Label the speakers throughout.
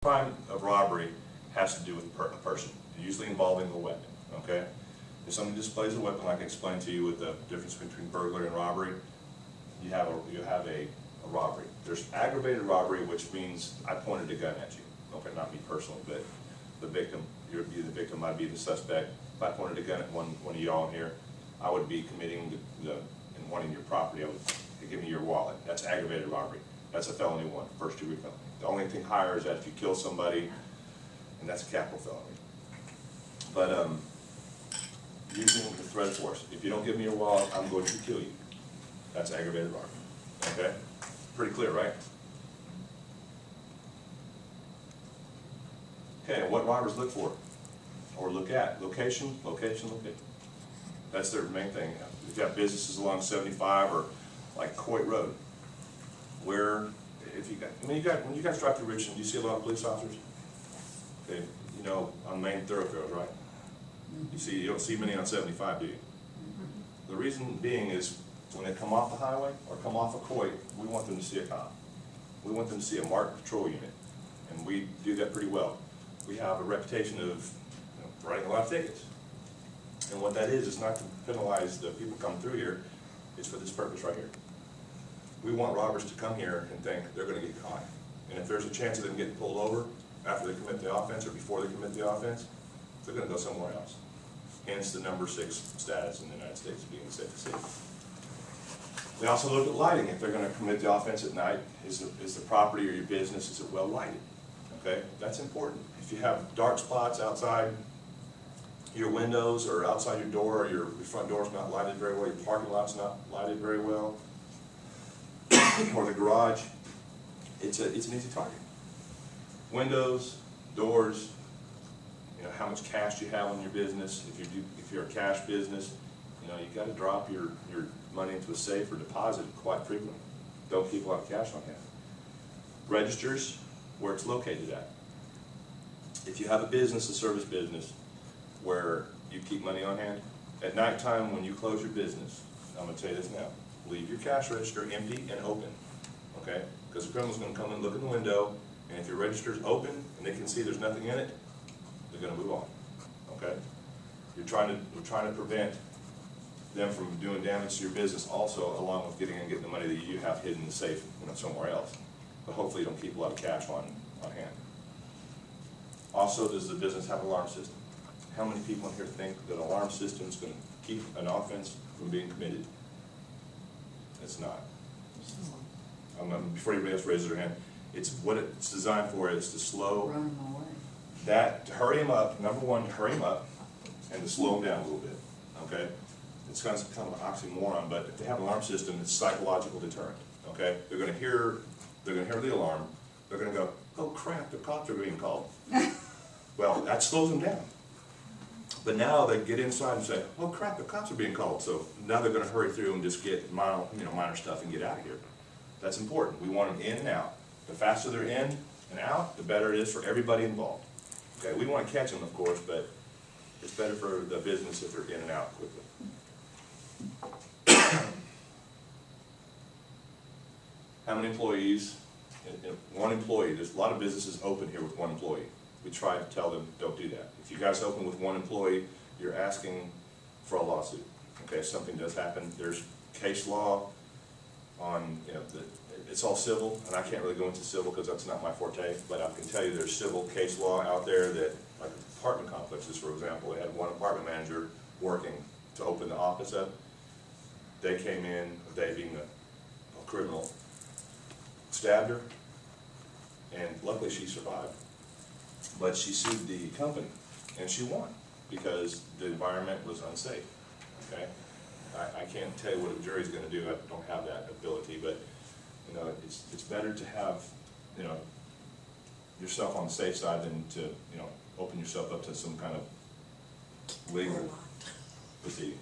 Speaker 1: Crime of robbery has to do with a person, usually involving a weapon, okay? If somebody displays a weapon, like I explained to you with the difference between burglary and robbery, you have a robbery. There's aggravated robbery, which means I pointed a gun at you. Okay, not me personally, but the victim. You'd be the victim, I'd be the suspect. If I pointed a gun at one of y'all here, I would be committing and wanting your property. I would give me your wallet. That's aggravated robbery. That's a felony one, first-degree felony. The only thing higher is that if you kill somebody, and that's a capital felony. But using the threat of force. If you don't give me your wallet, I'm going to kill you. That's aggravated robbery. Okay? Pretty clear, right? Okay, and what robbers look for or look at? Location, location, location. That's their main thing. You've got businesses along 75 or like Coit Road, where if you got, when you guys drive through Richardson, do you see a lot of police officers? Okay, you know, on main thoroughfares, right? You don't see many on 75, do you? The reason being is when they come off the highway or come off a Coit, we want them to see a cop. We want them to see a marked patrol unit, and we do that pretty well. We have a reputation of writing a lot of tickets. And what that is not to penalize the people coming through here, it's for this purpose right here. We want robbers to come here and think they're going to get caught. And if there's a chance of them getting pulled over after they commit the offense or before they commit the offense, they're going to go somewhere else. Hence the number 6 status in the United States being the safest city. We also look at lighting. If they're going to commit the offense at night, is the property or your business, is it well lighted? Okay, that's important. If you have dark spots outside your windows or outside your door, or your front door's not lighted very well, your parking lot's not lighted very well, or the garage, it's an easy target. Windows, doors, you know, how much cash you have on your business. If you're a cash business, you know, you got to drop your money into a safe or deposit quite frequently. Don't keep a lot of cash on hand. Registers where it's located at. If you have a business, a service business, where you keep money on hand, at nighttime when you close your business, I'm going to tell you this now, leave your cash register empty and open, okay? Because the criminal's going to come and look in the window, and if your register's open and they can see there's nothing in it, they're going to move on, okay? We're trying to prevent them from doing damage to your business also, along with getting the money that you have hidden in the safe, you know, somewhere else. But hopefully you don't keep a lot of cash on hand. Also, does the business have an alarm system? How many people in here think that an alarm system is going to keep an offense from being committed? It's not. Before anybody else raises their hand, it's what it's designed for is to slow that, to hurry them up. Number one, to hurry them up, and to slow them down a little bit. Okay, it's kind of an oxymoron, but if they have an alarm system, it's psychological deterrent. Okay, they're going to hear the alarm. They're going to go, oh crap, the cops are being called. Well, that slows them down. But now they get inside and say, oh crap, the cops are being called. So now they're going to hurry through and just get minor stuff and get out of here. That's important. We want them in and out. The faster they're in and out, the better it is for everybody involved. Okay, we want to catch them, of course, but it's better for the business if they're in and out quickly. How many employees? One employee. There's a lot of businesses open here with one employee. We try to tell them, don't do that. If you guys open with one employee, you're asking for a lawsuit. Okay, if something does happen, there's case law on, you know, it's all civil, and I can't really go into civil because that's not my forte, but I can tell you there's civil case law out there that, like apartment complexes, for example, they had one apartment manager working to open the office up. They came in, they being a criminal, stabbed her, and luckily she survived. But she sued the company, and she won because the environment was unsafe. Okay, I can't tell you what a jury's going to do. I don't have that ability, but you know, it's better to have, you know, yourself on the safe side than to, you know, open yourself up to some kind of legal proceeding.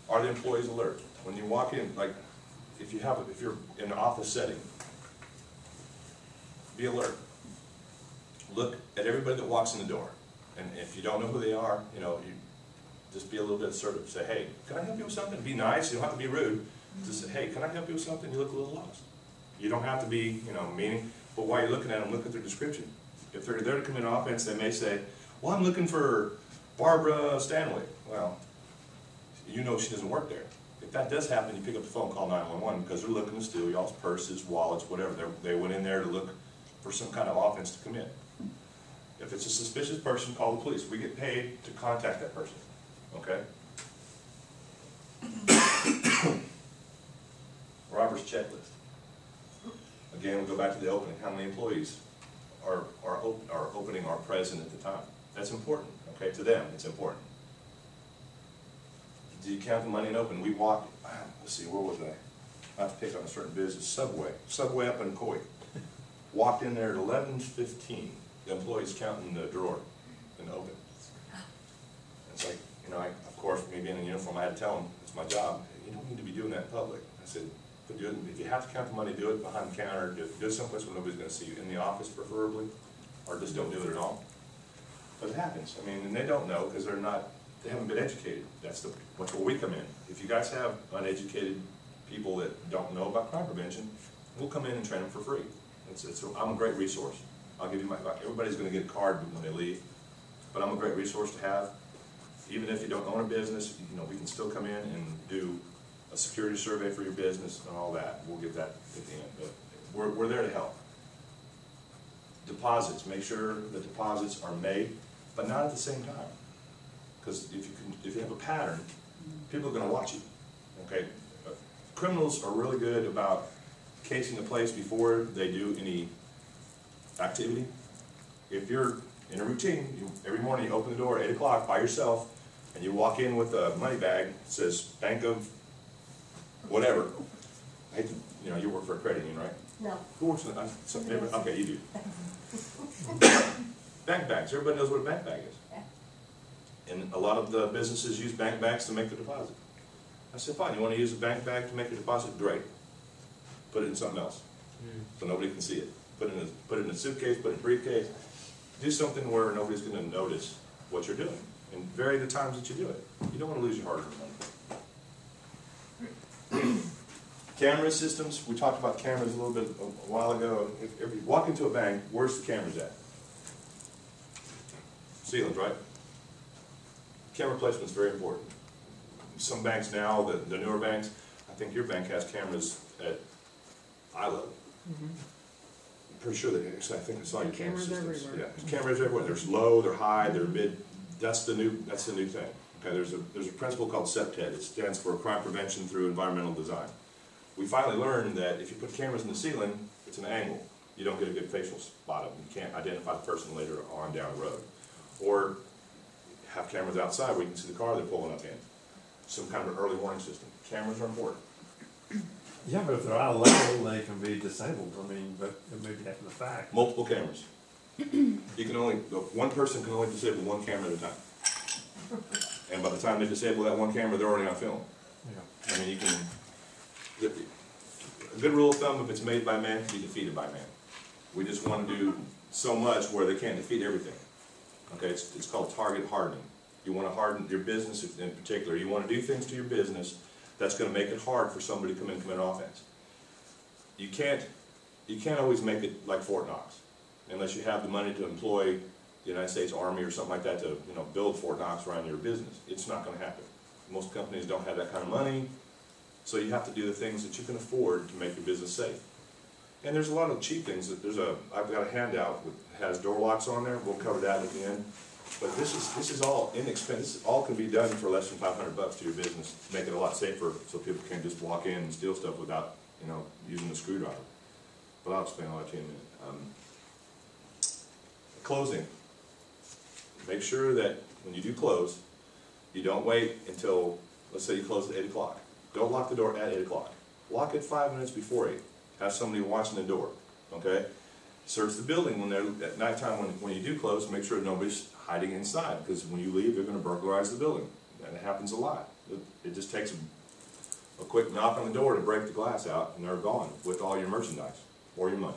Speaker 1: Are the employees alert when you walk in? Like, if you're in an office setting, be alert. Look at everybody that walks in the door, and if you don't know who they are, you know, you just be a little bit assertive. Say, hey, can I help you with something? Be nice. You don't have to be rude. Just say, hey, can I help you with something? You look a little lost. You don't have to be, you know, meaning. But while you're looking at them, look at their description. If they're there to commit an offense, they may say, well, I'm looking for Barbara Stanley. Well, you know she doesn't work there. If that does happen, you pick up the phone, call 911, because they're looking to steal y'all's purses, wallets, whatever. They went in there to look for some kind of offense to commit. If it's a suspicious person, call the police. We get paid to contact that person, okay? Robber's checklist. Again, we go back to the opening. How many employees are opening are present at the time? That's important, okay? To them, it's important. Do you count the money and open? We walked, let's see, where was I? I have to pick on a certain business. Subway up in Coy. Walked in there at 11:15. The employee's counting the drawer and open. It's like, you know, of course, me being in uniform, I had to tell them, it's my job. You don't need to be doing that in public. I said, but do it, if you have to count the money, do it behind the counter, do it someplace where nobody's going to see you, in the office preferably, or just don't do it at all. But it happens. I mean, and they don't know because they haven't been educated. That's where we come in. If you guys have uneducated people that don't know about crime prevention, we'll come in and train them for free. I'm a great resource. I'll give you everybody's going to get a card when they leave, but I'm a great resource to have. Even if you don't own a business, you know, we can still come in and do a security survey for your business and all that. We'll get that at the end, but we're there to help. Deposits, make sure the deposits are made, but not at the same time. Because if you have a pattern, people are going to watch you. Okay, criminals are really good about casing a place before they do any activity. If you're in a routine, every morning you open the door at 8 o'clock by yourself, and you walk in with a money bag that says Bank of whatever. I hate to, you know, you work for a credit union, right?
Speaker 2: No.
Speaker 1: Who works in the, okay, you do. Bank bags, everybody knows what a bank bag is.
Speaker 2: Yeah.
Speaker 1: And a lot of the businesses use bank bags to make the deposit. I said, fine, you want to use a bank bag to make your deposit? Great. Put it in something else, so nobody can see it. Put it in a suitcase, put it in a briefcase. Do something where nobody's going to notice what you're doing, and vary the times that you do it. You don't want to lose your hard-earned money. Camera systems, we talked about cameras a little bit a while ago. If you walk into a bank, where's the cameras at? Ceilings, right? Camera placement is very important. Some banks now, the newer banks, I think your bank has cameras at eye level. I'm pretty sure that actually, I think I saw your camera systems.
Speaker 2: Everywhere.
Speaker 1: Yeah, there's cameras everywhere. There's low, they're high, they're mid. That's the new thing. Okay, there's a principle called CPTED. It stands for Crime Prevention Through Environmental Design. We finally learned that if you put cameras in the ceiling, it's an angle. You don't get a good facial spot of them. You can't identify the person later on down the road. Or have cameras outside where you can see the car they're pulling up in. Some kind of an early warning system. Cameras are important.
Speaker 3: Yeah, but if they're eye level, they can be disabled. I mean, but it may be after the fact.
Speaker 1: Multiple cameras. You can only, one person can only disable one camera at a time. And by the time they disable that one camera, they're already on film.
Speaker 3: Yeah.
Speaker 1: I mean, you can, a good rule of thumb, if it's made by man, can be defeated by man. We just want to do so much where they can't defeat everything. Okay, it's called target hardening. You want to harden your business in particular. You want to do things to your business that's going to make it hard for somebody to come in and commit an offense. You can't always make it like Fort Knox, unless you have the money to employ the United States Army or something like that to, you know, build Fort Knox around your business. It's not going to happen. Most companies don't have that kind of money, so you have to do the things that you can afford to make your business safe. And there's a lot of cheap things. I've got a handout that has door locks on there. We'll cover that at the end. But this is all inexpensive. This all can be done for less than $500 to your business to make it a lot safer, so people can't just walk in and steal stuff without, you know, using a screwdriver. But I'll explain all that to you in a minute. Closing. Make sure that when you do close, you don't wait until, let's say you close at 8 o'clock. Don't lock the door at 8 o'clock. Lock it 5 minutes before 8. Have somebody watching the door, okay? Search the building when they're at nighttime when you do close. Make sure nobody's hiding inside, because when you leave, they're going to burglarize the building. And it happens a lot. It just takes a quick knock on the door to break the glass out, and they're gone with all your merchandise or your money.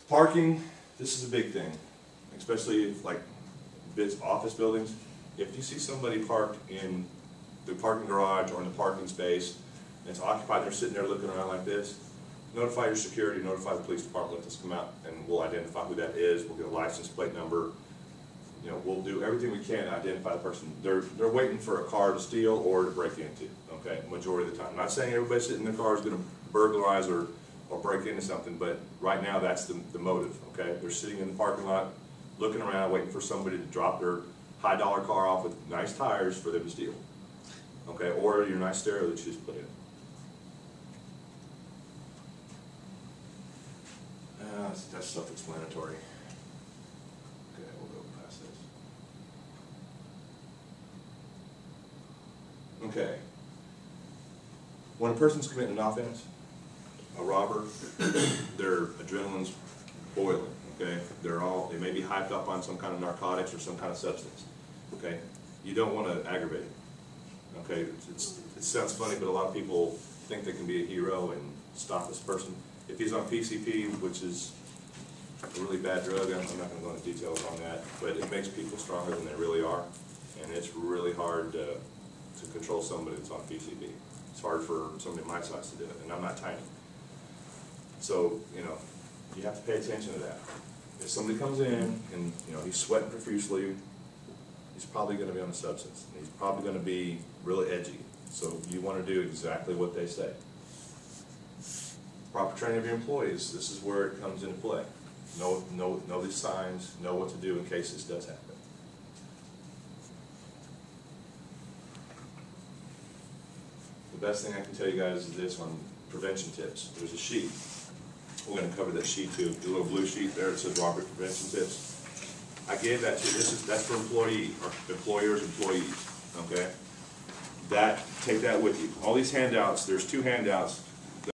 Speaker 1: Parking, this is a big thing, especially like office buildings. If you see somebody parked in the parking garage or in the parking space, and it's occupied, and they're sitting there looking around like this, notify your security, notify the police department, let us come out, and we'll identify who that is, we'll get a license plate number. You know, we'll do everything we can to identify the person. They're waiting for a car to steal or to break into, okay, majority of the time. I'm not saying everybody sitting in their car is gonna burglarize or break into something, but right now that's the motive, okay? They're sitting in the parking lot, looking around, waiting for somebody to drop their high dollar car off with nice tires for them to steal, okay? Or your nice stereo that you just put in. That's self-explanatory. Okay, we'll go past this. Okay. When a person's committing an offense, a robber, their adrenaline's boiling, okay? They may be hyped up on some kind of narcotics or some kind of substance, okay? You don't want to aggravate it, okay? It sounds funny, but a lot of people think they can be a hero and stop this person. If he's on PCP, which is a really bad drug, I'm not going to go into details on that, but it makes people stronger than they really are, and it's really hard to control somebody that's on PCP. It's hard for somebody my size to do it, and I'm not tiny. So, you know, you have to pay attention to that. If somebody comes in and, you know, he's sweating profusely, he's probably going to be on a substance, and he's probably going to be really edgy. So you want to do exactly what they say. Proper training of your employees, this is where it comes into play. Know these signs, know what to do in case this does happen. The best thing I can tell you guys is this on prevention tips. There's a sheet. We're going to cover that sheet too. The little blue sheet there, it says robbery prevention tips. I gave that to you. That's for employers, employees. Okay. Take that with you. All these handouts. There's 2 handouts.